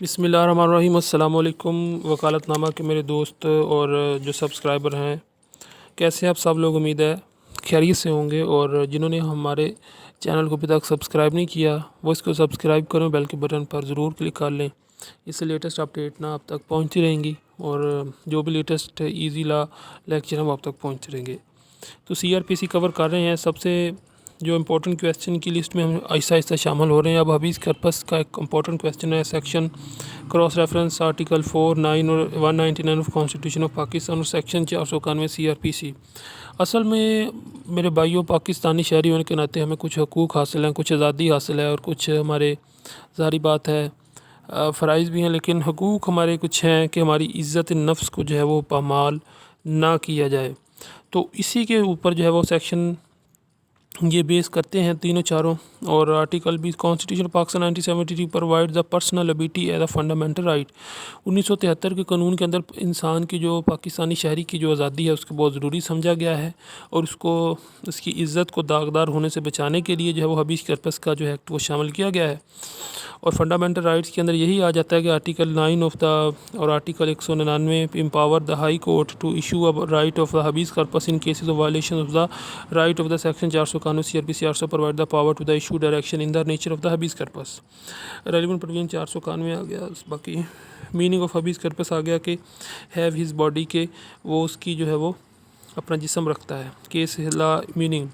बिस्मिल्लाहिर्रहमानिर्रहीम। अस्सलाम वालेकुम। वकालतनामा के मेरे दोस्त और जो सब्सक्राइबर हैं, कैसे आप सब लोग? उम्मीद है खैरियत से होंगे। और जिन्होंने हमारे चैनल को अभी तक सब्सक्राइब नहीं किया वो इसको सब्सक्राइब करें, बेल के बटन पर ज़रूर क्लिक कर लें। इससे लेटेस्ट अपडेट ना आप तक पहुंचती रहेंगी और जो भी लेटेस्ट इजी लॉ लेक्चर हैं वो आप तक पहुंचते रहेंगे। तो CRPC कवर कर रहे हैं। सबसे जो इम्पोर्टेंट क्वेश्चन की लिस्ट में हम आहिस्ता आहिस्ता शामिल हो रहे हैं। अब हबीज़ कर्पस का एक इम्पोर्टेंट क्वेश्चन है, सेक्शन क्रॉस रेफरेंस आर्टिकल 4, 9 और 199 ऑफ कॉन्स्टिट्यूशन ऑफ पाकिस्तान और सेक्शन 491 CRPC। असल में मेरे भाइयों, पाकिस्तानी शहरी होने के नाते हमें कुछ हकूक़ हासिल हैं, कुछ आज़ादी हासिल है और कुछ हमारे ज़ाहिर बात है फ़राइज़ भी हैं, लेकिन हकूक़ हमारे कुछ हैं कि हमारी इज़्ज़त नफ्स को जो है वो पामाल ना किया जाए। तो इसी के ऊपर जो है वो सेक्शन ये बेस करते हैं तीनों चारों। और article 20 constitution Pakistan 1973 provide the personal liberty as a fundamental right. 1973 के कानून के अंदर इंसान की जो पाकिस्तानी शहरी की जो आज़ादी है उसको बहुत ज़रूरी समझा गया है और उसको उसकी इज़्ज़त को दागदार होने से बचाने के लिए जो है वो हबीज कर्पस का जो एक्ट वो शामिल किया गया है। और फंडामेंटल राइट्स के अंदर यही आ जाता है कि आर्टिकल 9 ऑफ द और article 199 empower the high court to issue a right of the habeas corpus in cases of violation of the right of the section 491 CRPC also provide the power to the issue direction in the nature of the habeas corpus. Relevant provision 491 आ गया। बाकी meaning of habeas corpus आ गया कि have his body के वो उसकी जो है वो अपना जिस्म रखता है। केस ला मीनिंग,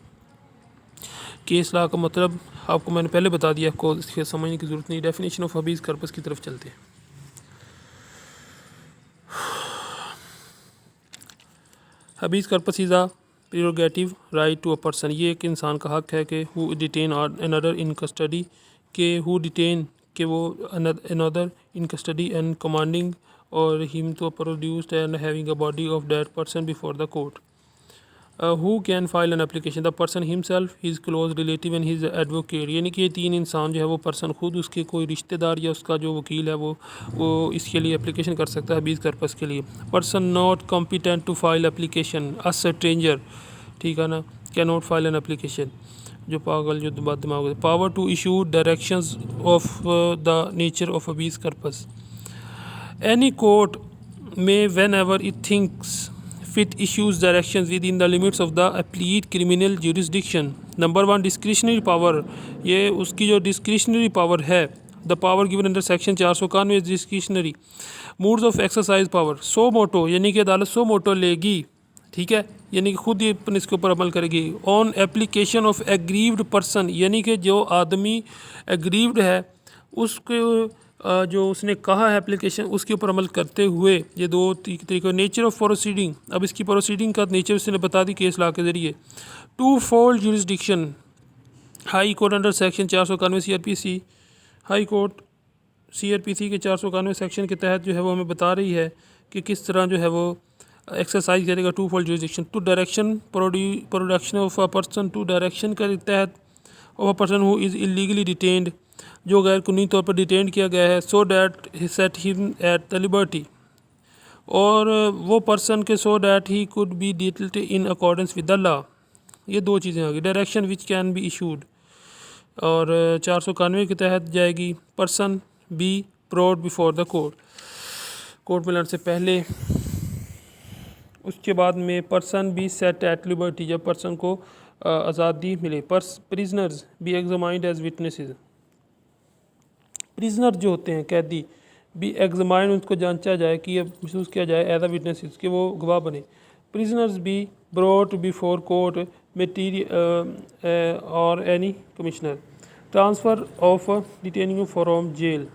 केस ला का मतलब आपको मैंने पहले बता दिया, आपको इसके समझने की ज़रूरत नहीं। डेफिनेशन ऑफ हबीज कर्पस की तरफ चलते हैं। Habeas corpus is a prerogative right to a person. ये एक इंसान का हक है कि who detain another in custody, के हु डिटेन के वो another in custody and commanding और him to produced and having a body of that person before the court. Who can file an application, the person himself, his close relative and his advocate. यानी कि ये तीन इंसान जो है वो person खुद, उसके कोई रिश्तेदार या उसका जो वकील है वो इसके लिए एप्लीकेशन कर सकता है हबीज कर्पस के लिए। Person not competent to file application, a stranger, ठीक है ना, can not file an application, जो पागल जो दिमाग होता है। Power to issue directions of the nature of habeas corpus. Any court may, whenever it thinks fit, issues directions within the limits of the appellate criminal jurisdiction. Number 1, discretionary power। ये उसकी जो discretionary power है, the power given under section 491 is discretionary। Modes of exercise power, सो मोटो, यानी कि अदालत सो मोटो लेगी, ठीक है, यानी कि खुद ही अपन इसके ऊपर अमल करेगी। On application of aggrieved person, यानी कि जो आदमी एग्रीव्ड है उसके जो उसने कहा है एप्लीकेशन उसके ऊपर अमल करते हुए। ये दो तरीके। नेचर ऑफ प्रोसीडिंग, अब इसकी प्रोसीडिंग का नेचर उसने बता दी केस ला के ज़रिए। Twofold jurisdiction, high court under section 491 CRPC, high court CRPC के 491 सेक्शन के तहत जो है वो हमें बता रही है कि किस तरह जो है वो एक्सरसाइज करेगा twofold jurisdiction. Two direction production of a person, two direction के तहत of a person who is illegally detained, जो गैर कानूनी तौर पर डिटेन किया गया है। So that he set him at the liberty, और वो पर्सन के so that he could be detailed in accordance with the law. ये दो चीज़ें आ गई। Direction which can be issued, और 491 के तहत जाएगी person be brought before the court, court में लड़ने से पहले। उसके बाद में person be set at liberty, जब पर्सन को आज़ादी मिले। Prisoners be examined as witnesses, prisoner जो होते हैं कैदी, बी एग्जामाइन, उनको जांचा जाए कि ये महसूस किया जाए एज अ विटनेसेस कि वो गवाह बने। Prisoners be brought before court material और any commissioner. Transfer of detaining from jail,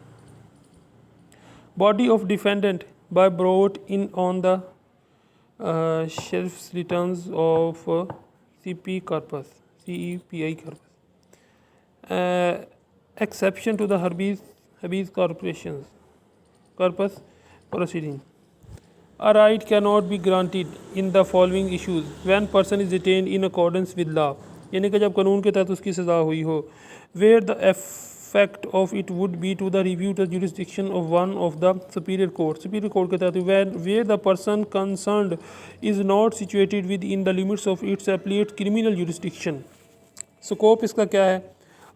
body of defendant by brought in on the sheriff's returns of CPI corpus, exception to the habeas corpus proceeding. A right cannot be granted in the following issues when person is detained in accordance with law, यानी कि जब कानून के तहत उसकी सज़ा हुई हो। where the effect of it would be to the review the jurisdiction of one of the superior court के तहत where the person concerned is not situated within the limits of its appellate criminal jurisdiction। Scope इसका क्या है,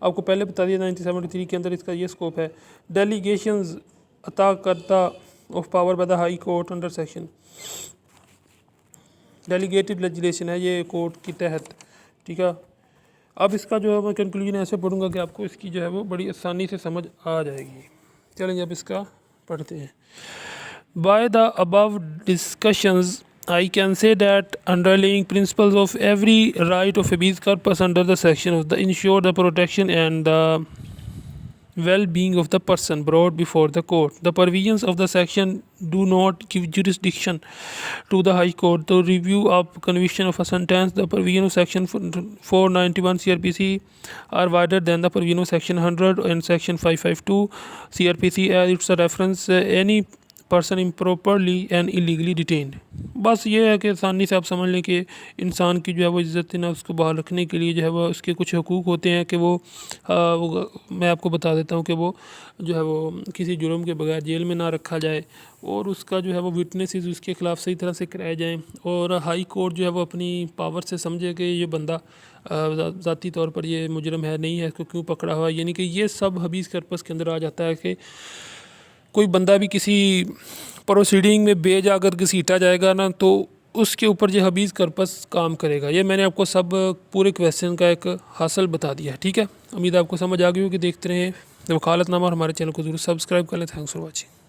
आपको पहले बता दिया 1973 के अंदर इसका ये स्कोप है। डेलीगेशंस अता करता of power by the high court under section delegated legislation है ये कोर्ट के तहत, ठीक है। अब इसका जो है मैं कंक्लूजन ऐसे पढ़ूंगा कि आपको इसकी जो है वो बड़ी आसानी से समझ आ जाएगी। चलेंगे अब इसका पढ़ते हैं। By the above discussions I can say that underlying principles of every right of habeas corpus under the section of the ensure the protection and the well-being of the person brought before the court. The provisions of the section do not give jurisdiction to the High Court to review of conviction of a sentence. The provision of section 491 CRPC are wider than the provision of section 100 and section 552 CRPC as it's a reference any person improperly and illegally detained. बस ये है कि आसानी से आप समझ लें कि इंसान की जो है वो इज़्ज़त ना उसको बहाल रखने के लिए जो है वो उसके कुछ हकूक़ होते हैं कि वो मैं आपको बता देता हूँ कि वो जो है वो किसी जुर्म के बगैर जेल में ना रखा जाए और उसका जो है वो विटनेसेस उसके ख़िलाफ़ सही तरह से कराए जाएँ और हाई कोर्ट जो है वो अपनी पावर से समझे कि ये बंदा ज़ाती तौर पर ये मुजरम है नहीं है, इसको क्यों पकड़ा हुआ है। यानी कि ये सब हबीस कर्पस के अंदर आ जाता है कि कोई बंदा भी किसी प्रोसीडिंग में बेजा अगर घसीटा जाएगा ना तो उसके ऊपर जो हबीस कर्पस काम करेगा। ये मैंने आपको सब पूरे क्वेश्चन का एक हासिल बता दिया है, ठीक है। उम्मीद आपको समझ आ गई हो कि देखते रहें वकालतनामा और हमारे चैनल को ज़रूर सब्सक्राइब कर लें। Thanks for watching.